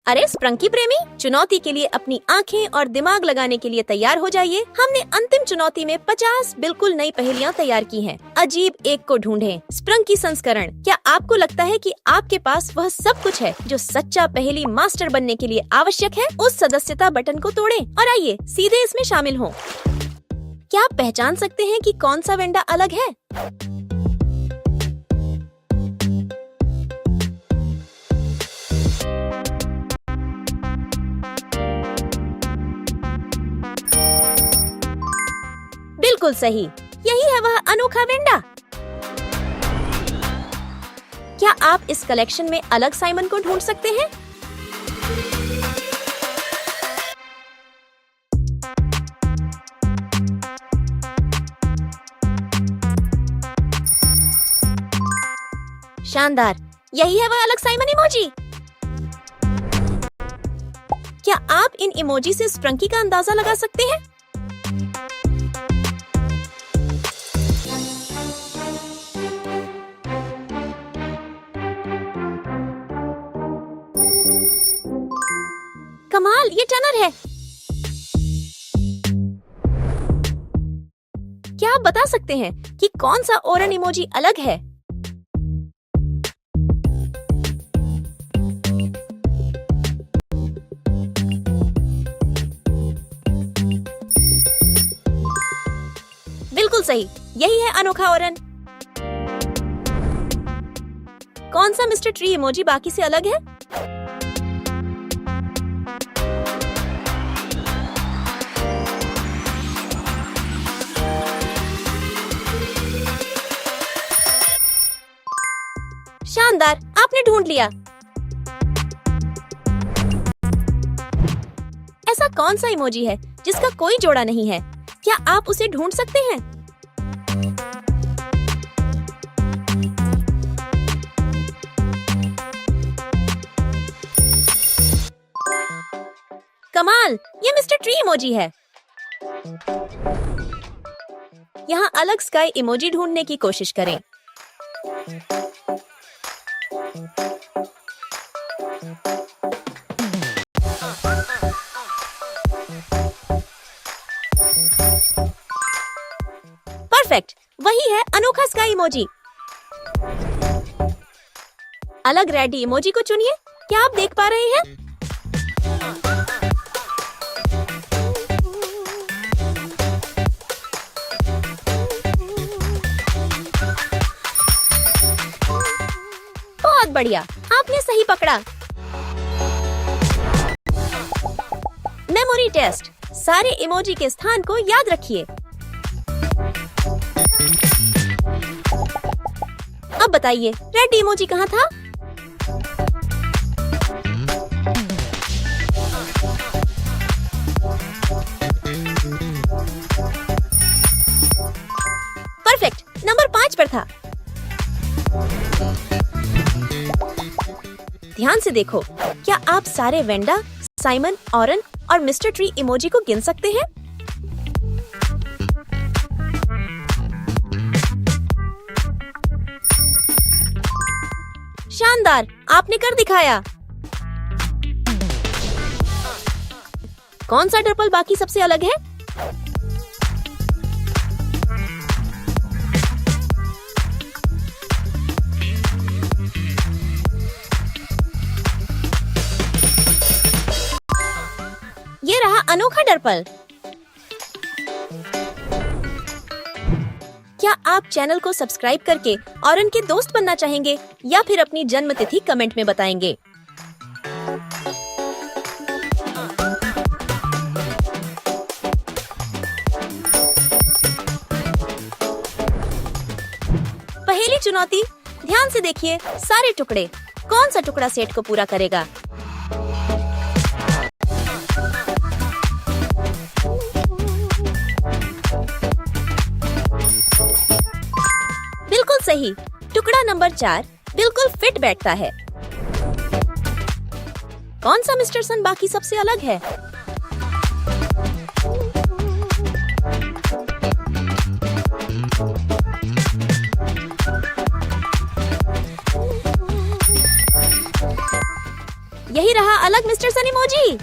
अरे स्प्रंकी प्रेमी, चुनौती के लिए अपनी आंखें और दिमाग लगाने के लिए तैयार हो जाइए। हमने अंतिम चुनौती में 50 बिल्कुल नई पहेलियां तैयार की हैं। अजीब एक को ढूंढें, स्प्रंकी संस्करण। क्या आपको लगता है कि आपके पास वह सब कुछ है जो सच्चा पहेली मास्टर बनने के लिए आवश्यक है? उस सदस्यता बटन को तोड़ें और आइए सीधे इसमें शामिल हों। क्या आप पहचान सकते हैं कि कौन सा वेंडा अलग है? बिल्कुल सही, यही है वह अनोखा वेंडा। क्या आप इस कलेक्शन में अलग साइमन को ढूंढ सकते हैं? शानदार, यही है वह अलग साइमन इमोजी। क्या आप इन इमोजी से स्प्रंकी का अंदाजा लगा सकते हैं? कमाल, ये टनर है। क्या आप बता सकते हैं कि कौन सा ओरन इमोजी अलग है? बिल्कुल सही, यही है अनोखा ओरन। कौन सा मिस्टर ट्री इमोजी बाकी से अलग है? शानदार, आपने ढूंढ लिया। ऐसा कौन सा इमोजी है जिसका कोई जोड़ा नहीं है? क्या आप उसे ढूंढ सकते हैं? कमाल, ये मिस्टर ट्री इमोजी है। यहाँ अलग स्काई इमोजी ढूंढने की कोशिश करें। परफेक्ट, वही है अनोखा स्काई इमोजी। अलग रेडी इमोजी को चुनिए। क्या आप देख पा रहे हैं? बहुत बढ़िया, आपने सही पकड़ा। मेमोरी टेस्ट, सारे इमोजी के स्थान को याद रखिए। अब बताइए, रेड इमोजी कहाँ था? परफेक्ट, नंबर 5 पर था। ध्यान से देखो, क्या आप सारे वेंडा, साइमन, ओरन और मिस्टर ट्री इमोजी को गिन सकते हैं? शानदार, आपने कर दिखाया। कौन सा डर्पल बाकी सबसे अलग है? ये रहा अनोखा डर्पल। क्या आप चैनल को सब्सक्राइब करके ओरन के दोस्त बनना चाहेंगे या फिर अपनी जन्म तिथि कमेंट में बताएंगे? पहेली चुनौती, ध्यान से देखिए सारे टुकड़े। कौन सा टुकड़ा सेट को पूरा करेगा? बिल्कुल सही, टुकड़ा नंबर 4 बिल्कुल फिट बैठता है। कौन सा मिस्टर सन बाकी सबसे अलग है? यही रहा अलग मिस्टर सन इमोजी।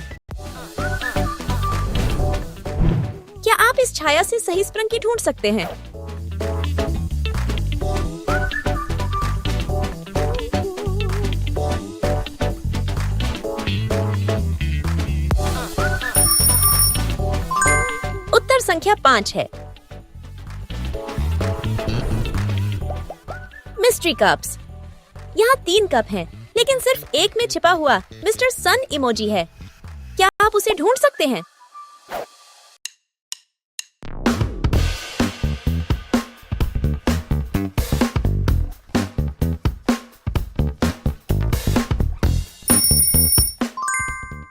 क्या आप इस छाया से सही स्प्रंकी ढूंढ सकते हैं? उत्तर संख्या 5 है। Mystery cups. यहाँ 3 कप हैं, लेकिन सिर्फ एक में छिपा हुआ मिस्टर सन इमोजी है। क्या आप उसे ढूंढ सकते हैं?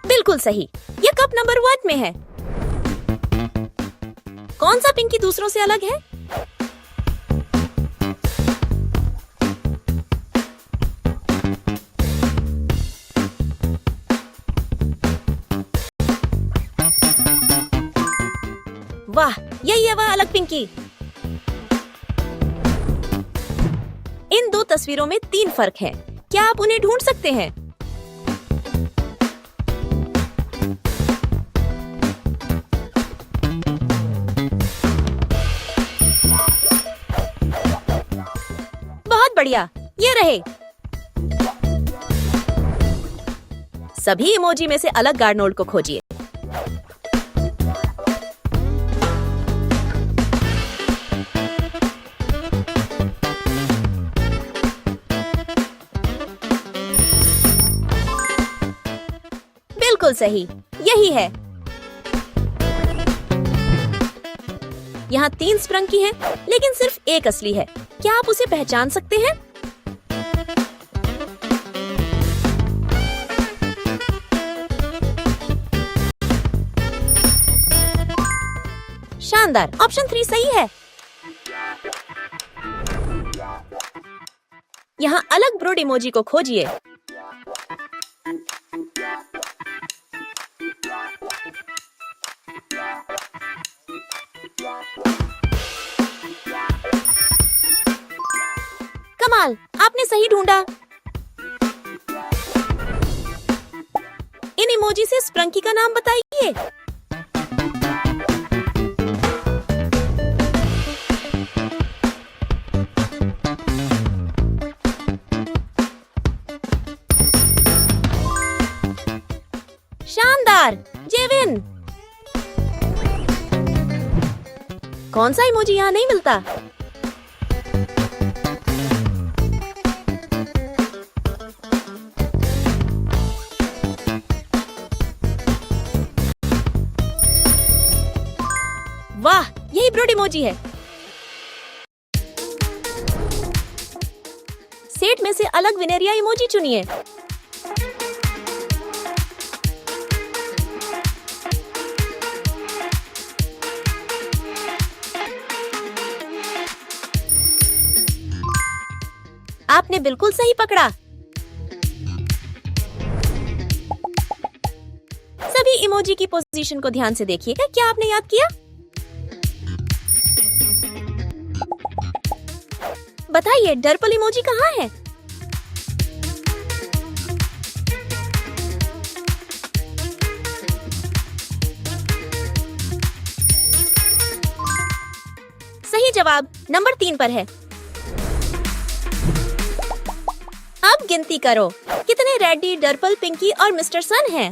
बिल्कुल सही, यह कप नंबर 1 में है। कौन सा पिंकी दूसरों से अलग है? वाह, यही है वह अलग पिंकी। इन 2 तस्वीरों में 3 फर्क हैं। क्या आप उन्हें ढूंढ सकते हैं? बहुत बढ़िया, ये रहे। सभी इमोजी में से अलग गार्नोल्ड को खोजिए। बिल्कुल सही, यही है। यहाँ 3 स्प्रंकी हैं, लेकिन सिर्फ एक असली है। क्या आप उसे पहचान सकते हैं? शानदार, ऑप्शन 3 सही है। यहाँ अलग ब्रोड इमोजी को खोजिए। कमाल, आपने सही ढूंढा। इन इमोजी से स्प्रंकी का नाम बताइए। शानदार, जेविन। कौन सा इमोजी यहाँ नहीं मिलता? वाह, यही ब्रोड इमोजी है। सेट में से अलग विनेरिया इमोजी चुनिए। आपने बिल्कुल सही पकड़ा। सभी इमोजी की पोजीशन को ध्यान से देखिएगा। क्या आपने याद किया? बताइए, डर्पल इमोजी कहाँ है? सही जवाब नंबर 3 पर है। अब गिनती करो, कितने रेडी, डर्पल, पिंकी और मिस्टर सन हैं?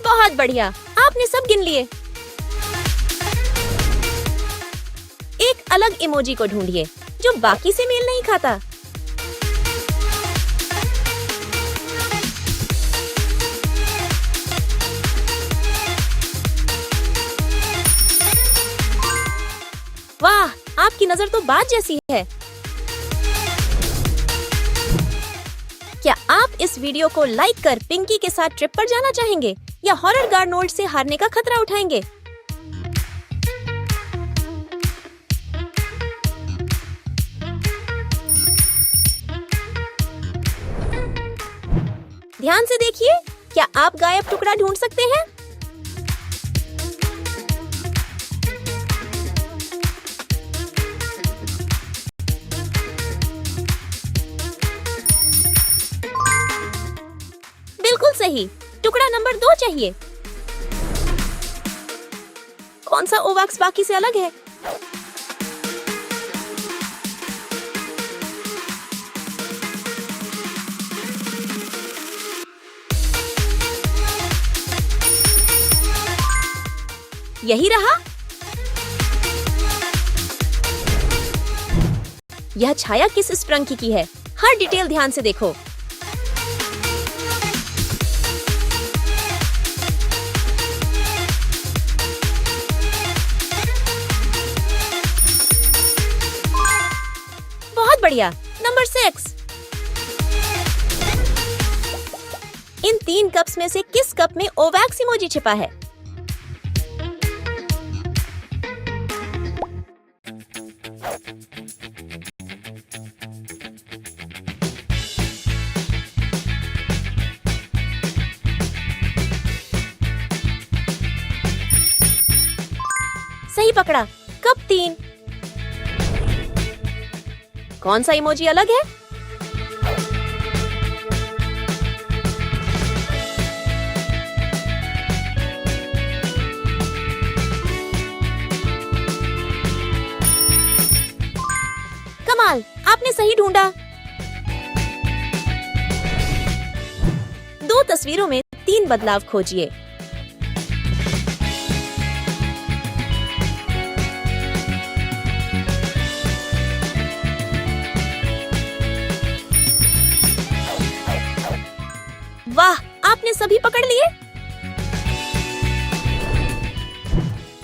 बहुत बढ़िया, आपने सब गिन लिए। एक अलग इमोजी को ढूंढिए जो बाकी से मेल नहीं खाता। वाह, आपकी नजर तो बाज जैसी है। क्या आप इस वीडियो को लाइक कर पिंकी के साथ ट्रिप पर जाना चाहेंगे या हॉरर गार्नोल्ड से हारने का खतरा उठाएंगे? ध्यान से देखिए, क्या आप गायब टुकड़ा ढूंढ सकते हैं? सही। टुकड़ा नंबर 2 चाहिए। कौन सा ओवैक्स बाकी से अलग है? यही रहा। यह छाया किस स्प्रंकी की है? हर डिटेल ध्यान से देखो। बहुत बढ़िया। नंबर 6। इन 3 कप्स में से किस कप में ओवैक्स इमोजी छिपा है? सही पकड़ा। कप 3। कौन सा इमोजी अलग है? कमाल, आपने सही ढूंढा। 2 तस्वीरों में 3 बदलाव खोजिए। वाह, आपने सभी पकड़ लिए।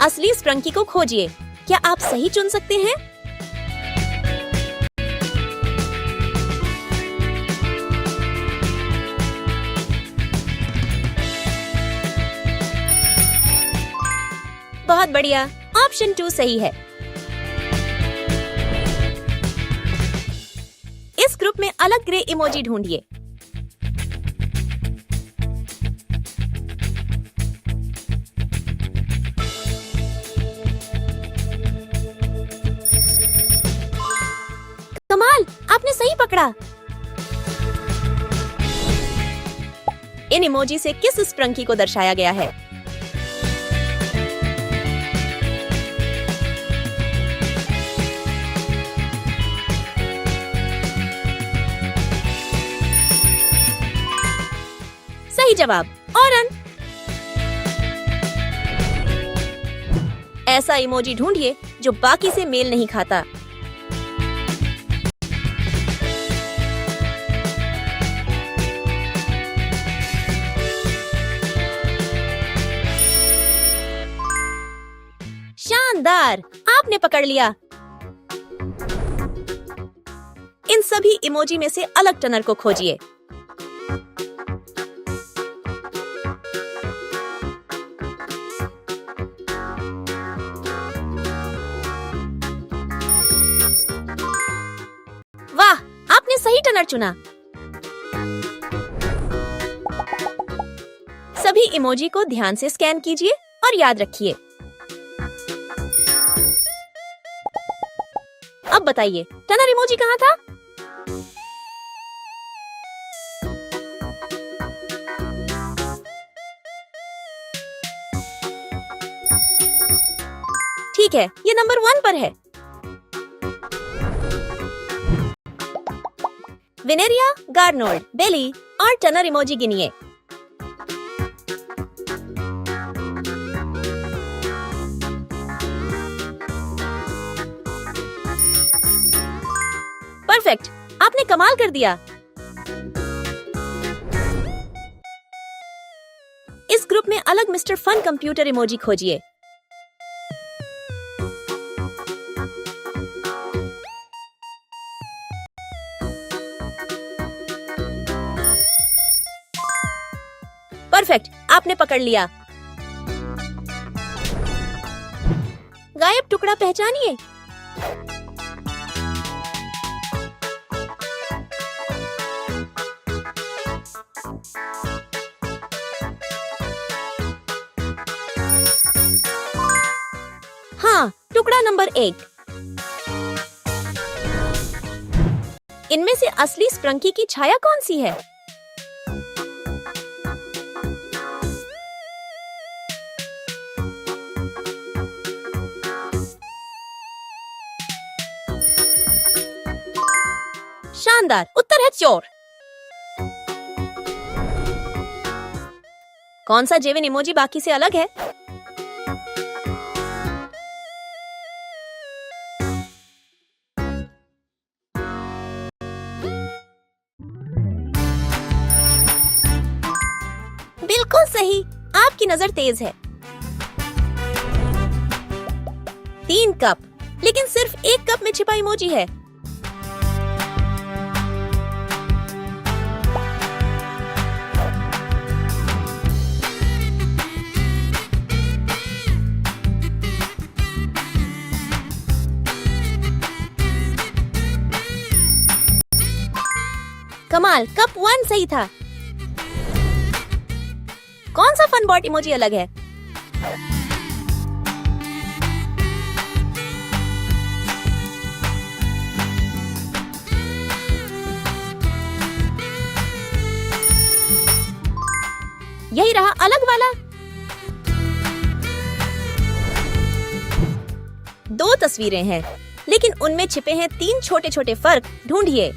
असली स्प्रंकी को खोजिए। क्या आप सही चुन सकते हैं? बहुत बढ़िया। ऑप्शन 2 सही है। इस ग्रुप में अलग ग्रे इमोजी ढूंढिए। कमाल, आपने सही पकड़ा। इन इमोजी से किस स्प्रंकी को दर्शाया गया है? सही जवाब। और अंक। ऐसा इमोजी ढूंढिए जो बाकी से मेल नहीं खाता। शानदार, आपने पकड़ लिया। इन सभी इमोजी में से अलग टनर को खोजिए। वाह, आपने सही टनर चुना। सभी इमोजी को ध्यान से स्कैन कीजिए और याद रखिए। अब बताइए, टनर इमोजी कहाँ था? ठीक है, ये नंबर 1 पर है। विनेरिया, गार्नोल्ड, बेली और टनर इमोजी गिनिए। परफेक्ट, आपने कमाल कर दिया। इस ग्रुप में अलग मिस्टर फन कंप्यूटर इमोजी खोजिए। परफेक्ट, आपने पकड़ लिया। गायब टुकड़ा पहचानिए। हाँ, टुकड़ा नंबर 1। इनमें से असली स्प्रंकी की छाया कौन सी है? शानदार, उत्तर है चोर। कौन सा जेविन इमोजी बाकी से अलग है? बिल्कुल सही, आपकी नजर तेज है। 3 कप, लेकिन सिर्फ 1 कप में छिपा इमोजी है। कमाल, कप 1 सही था। कौन सा फन बॉट इमोजी अलग है? यही रहा अलग वाला। 2 तस्वीरें हैं, लेकिन उनमें छिपे हैं 3 छोटे छोटे फर्क। ढूंढिए।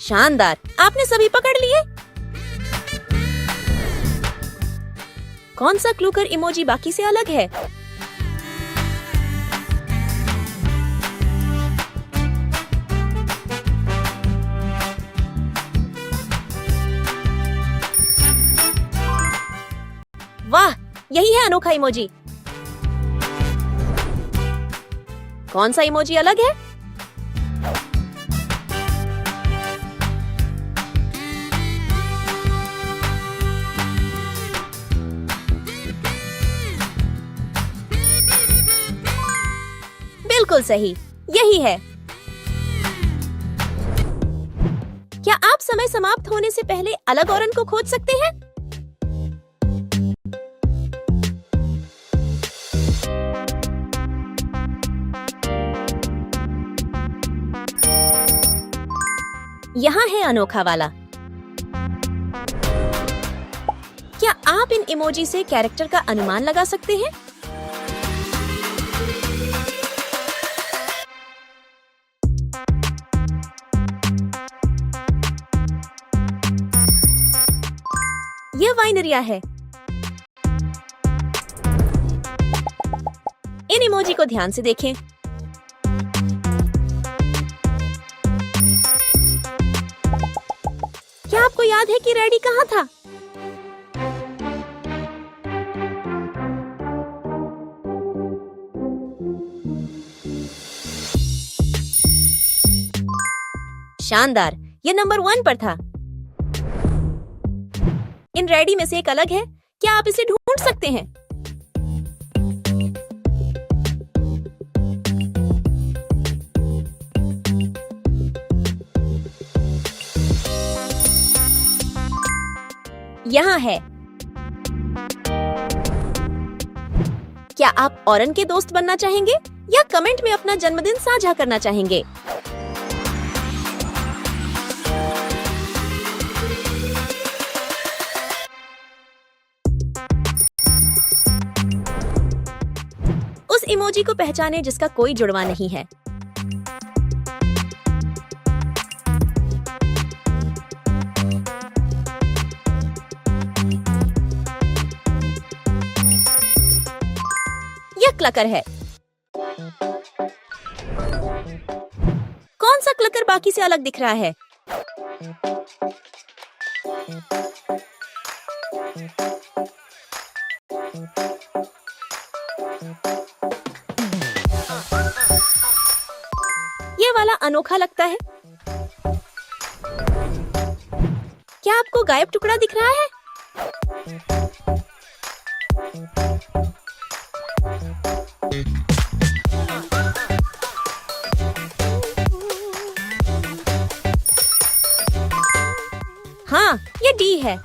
शानदार, आपने सभी पकड़ लिए। कौन सा क्लूकर इमोजी बाकी से अलग है? वाह, यही है अनोखा इमोजी। कौन सा इमोजी अलग है? बिल्कुल सही, यही है। क्या आप समय समाप्त होने से पहले अलग औरन को खोज सकते हैं? यहाँ है अनोखा वाला। क्या आप इन इमोजी से कैरेक्टर का अनुमान लगा सकते हैं? यह वाइनरिया है। इन इमोजी को ध्यान से देखें। क्या आपको याद है कि रेडी कहाँ था? शानदार, ये नंबर 1 पर था। इन रेडी में से एक अलग है। क्या आप इसे ढूंढ सकते हैं? यहाँ है। क्या आप औरन के दोस्त बनना चाहेंगे या कमेंट में अपना जन्मदिन साझा करना चाहेंगे? उस इमोजी को पहचाने जिसका कोई जुड़वा नहीं है। यह क्लकर है। कौन सा क्लकर बाकी से अलग दिख रहा है? ये वाला अनोखा लगता है। क्या आपको गायब टुकड़ा दिख रहा है? हाँ, ये डी है।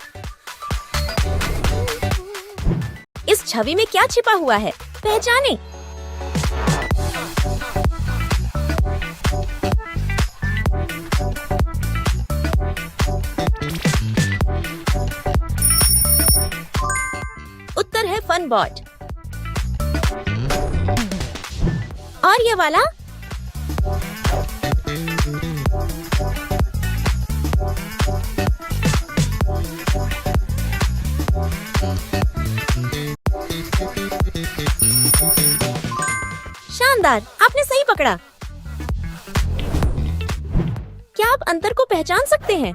इस छवि में क्या छिपा हुआ है? पहचाने। Time bot. और ये वाला? शानदार, आपने सही पकड़ा। क्या आप अंतर को पहचान सकते हैं?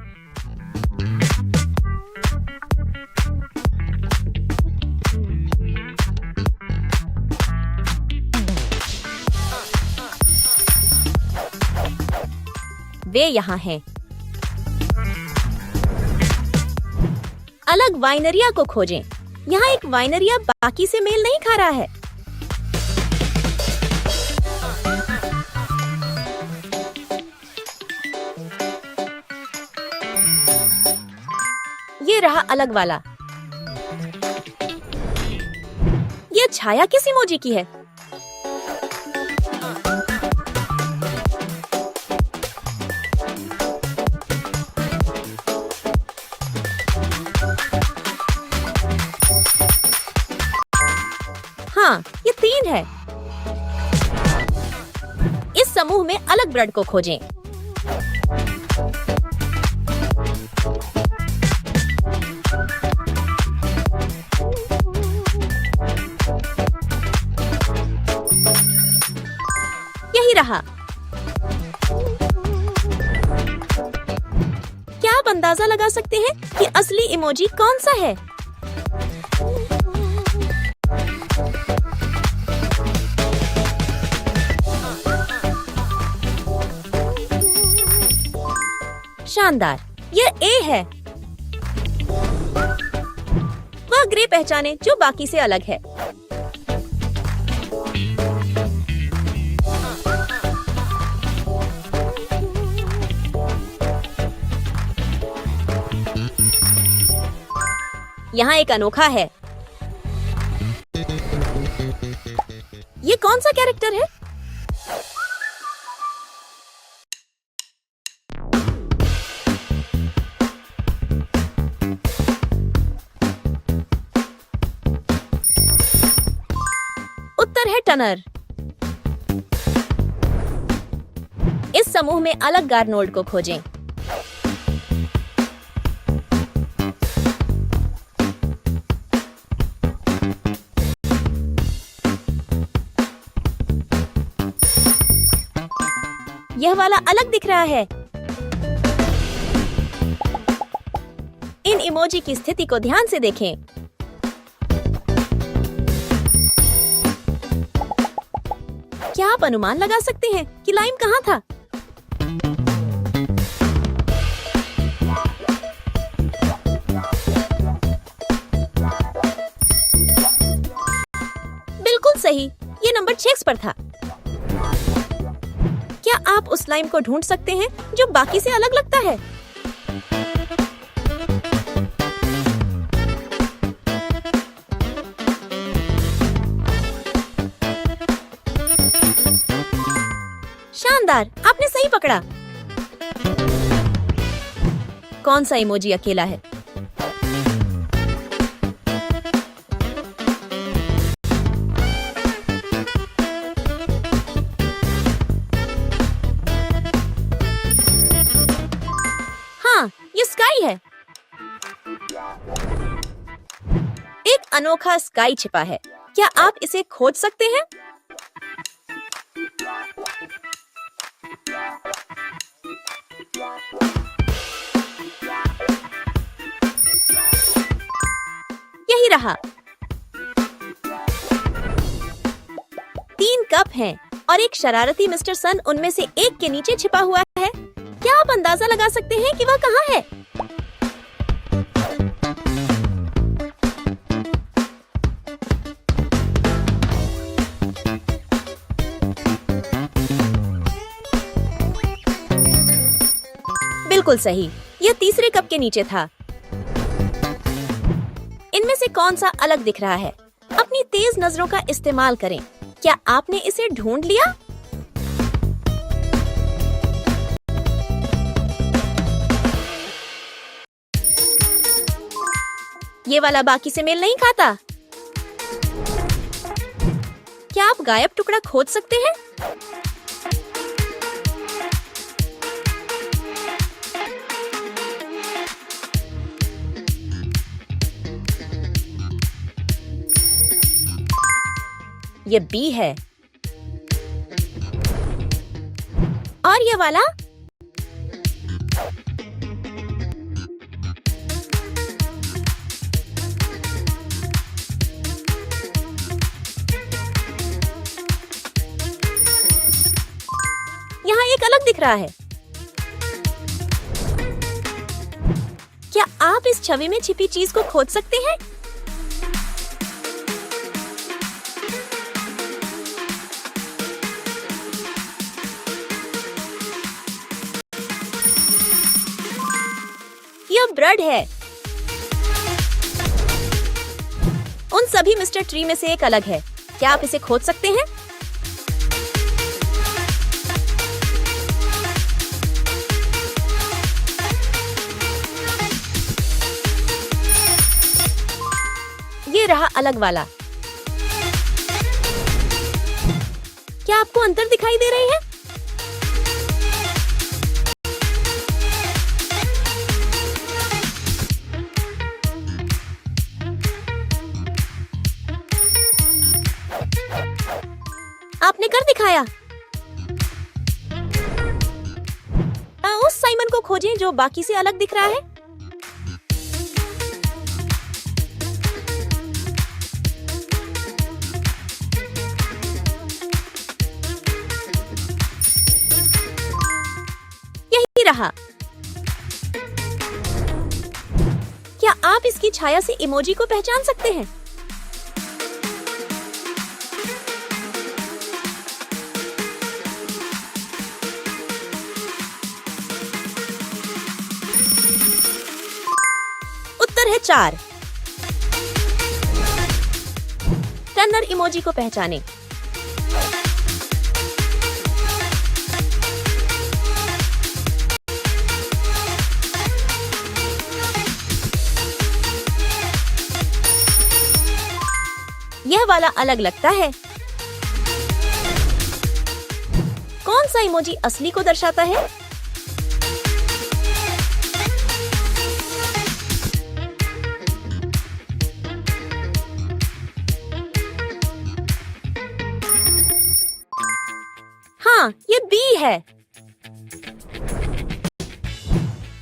वे यहाँ हैं। अलग वाइनरिया को खोजें। यहाँ एक वाइनरिया बाकी से मेल नहीं खा रहा है। ये रहा अलग वाला। ये छाया किस इमोजी की है? हाँ, ये 3 है। इस समूह में अलग ब्लड को खोजें। यही रहा। क्या आप अंदाजा लगा सकते हैं कि असली इमोजी कौन सा है? शानदार, यह ए है। वह ग्रे पहचाने जो बाकी से अलग है। यहाँ एक अनोखा है। ये कौन सा कैरेक्टर है? उत्तर है टनर। इस समूह में अलग गार्नोल्ड को खोजें। यह वाला अलग दिख रहा है। इन इमोजी की स्थिति को ध्यान से देखें। क्या आप अनुमान लगा सकते हैं कि लाइम कहाँ था? बिल्कुल सही, ये नंबर 6 पर था। क्या आप उस लाइम को ढूंढ सकते हैं जो बाकी से अलग लगता है? शानदार, आपने सही पकड़ा। कौन सा इमोजी अकेला है? हाँ, ये स्काई है। एक अनोखा स्काई छिपा है। क्या आप इसे खोज सकते हैं? यही रहा। 3 कप हैं और एक शरारती मिस्टर सन उनमें से एक के नीचे छिपा हुआ है। क्या आप अंदाजा लगा सकते हैं कि वह कहाँ है? बिल्कुल सही, यह तीसरे कप के नीचे था। इनमें से कौन सा अलग दिख रहा है? अपनी तेज नजरों का इस्तेमाल करें। क्या आपने इसे ढूंढ लिया? ये वाला बाकी से मेल नहीं खाता। क्या आप गायब टुकड़ा खोज सकते हैं? ये बी है। और ये वाला? यहाँ एक अलग दिख रहा है। क्या आप इस छवि में छिपी चीज को खोज सकते हैं? यह ब्रड है। उन सभी मिस्टर ट्री में से एक अलग है। क्या आप इसे खोज सकते हैं? ये रहा अलग वाला। क्या आपको अंतर दिखाई दे रही है? आपने कर दिखाया। उस साइमन को खोजें जो बाकी से अलग दिख रहा है। यही रहा। क्या आप इसकी छाया से इमोजी को पहचान सकते हैं? उत्तर है 4। टर्नर इमोजी को पहचानें। यह वाला अलग लगता है। कौन सा इमोजी असली को दर्शाता है? हाँ, ये बी है।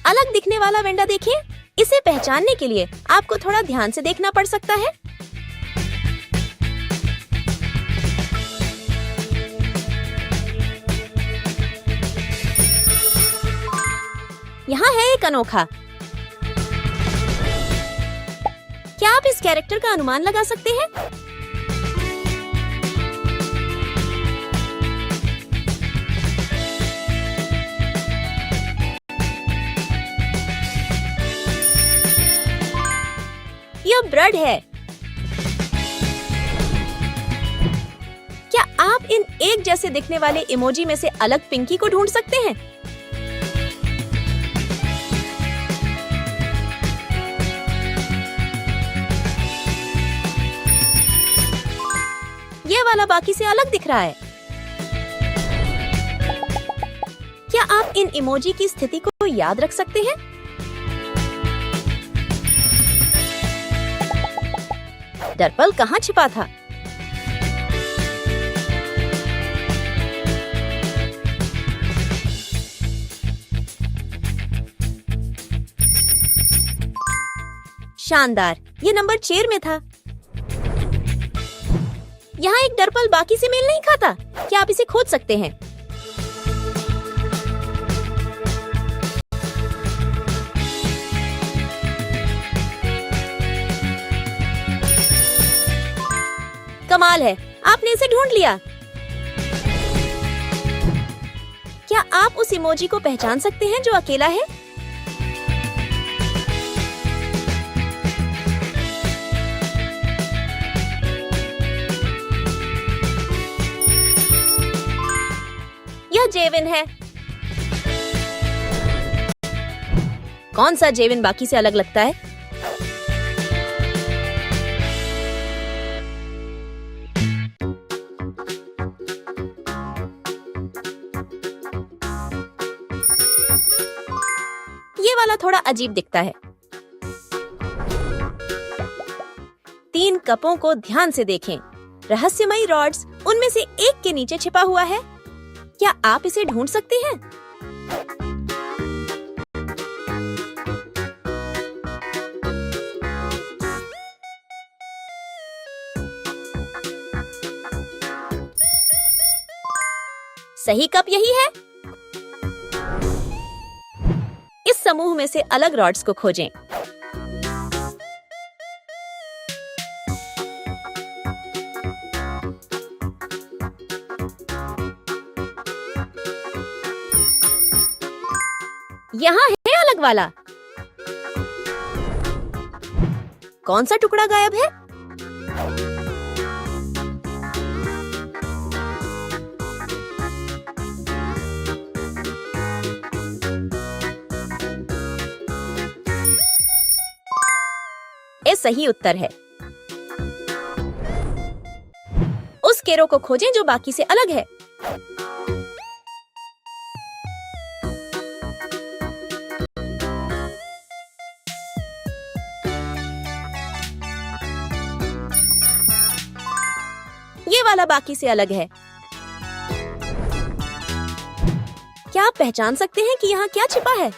अलग दिखने वाला वेंडा देखिए। इसे पहचानने के लिए आपको थोड़ा ध्यान से देखना पड़ सकता है। यहाँ है एक अनोखा। क्या आप इस कैरेक्टर का अनुमान लगा सकते हैं? यह ब्रड है। क्या आप इन एक जैसे दिखने वाले इमोजी में से अलग पिंकी को ढूंढ सकते हैं? ये वाला बाकी से अलग दिख रहा है। क्या आप इन इमोजी की स्थिति को याद रख सकते हैं? दरअसल कहाँ छिपा था? शानदार, ये नंबर 4 में था। यहाँ एक डरपल बाकी से मेल नहीं खाता। क्या आप इसे खोज सकते हैं? कमाल है, आपने इसे ढूंढ लिया। क्या आप उस इमोजी को पहचान सकते हैं जो अकेला है? यह जेविन है। कौन सा जेविन बाकी से अलग लगता है? थोड़ा अजीब दिखता है। 3 कपों को ध्यान से देखें। रहस्यमयी रॉड्स उनमें से एक के नीचे छिपा हुआ है। क्या आप इसे ढूंढ सकते हैं? सही कप यही है। इस समूह में से अलग रॉड्स को खोजें। यहाँ है अलग वाला। कौन सा टुकड़ा गायब है? ये सही उत्तर है। उस केरो को खोजें जो बाकी से अलग है। ये वाला बाकी से अलग है। क्या आप पहचान सकते हैं कि यहाँ क्या छिपा है?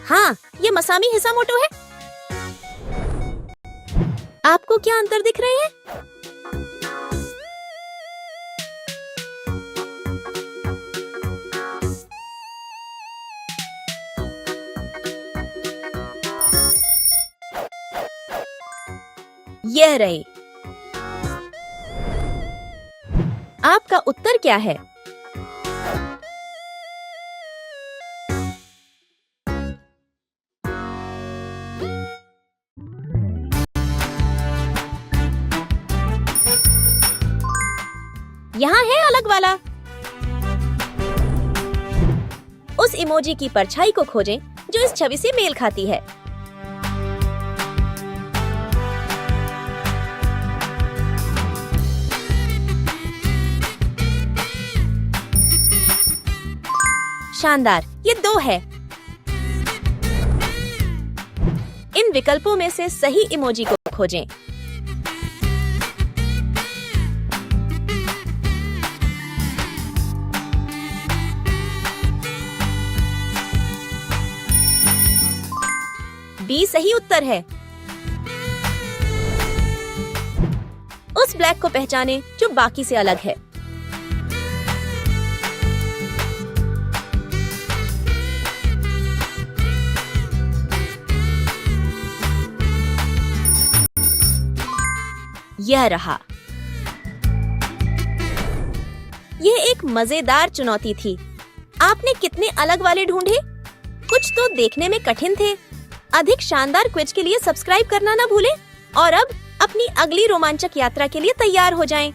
हाँ, ये मसामी हिसामोटो है। आपको क्या अंतर दिख रहे हैं? यह रहे। आपका उत्तर क्या है? यहाँ है अलग वाला। उस इमोजी की परछाई को खोजें जो इस छवि से मेल खाती है। शानदार, ये 2 है। इन विकल्पों में से सही इमोजी को खोजें। बी सही उत्तर है। उस ब्लैक को पहचानें जो बाकी से अलग है। यह रहा। यह एक मजेदार चुनौती थी। आपने कितने अलग वाले ढूंढे? कुछ तो देखने में कठिन थे। अधिक शानदार क्विज के लिए सब्सक्राइब करना ना भूलें और अब अपनी अगली रोमांचक यात्रा के लिए तैयार हो जाएं।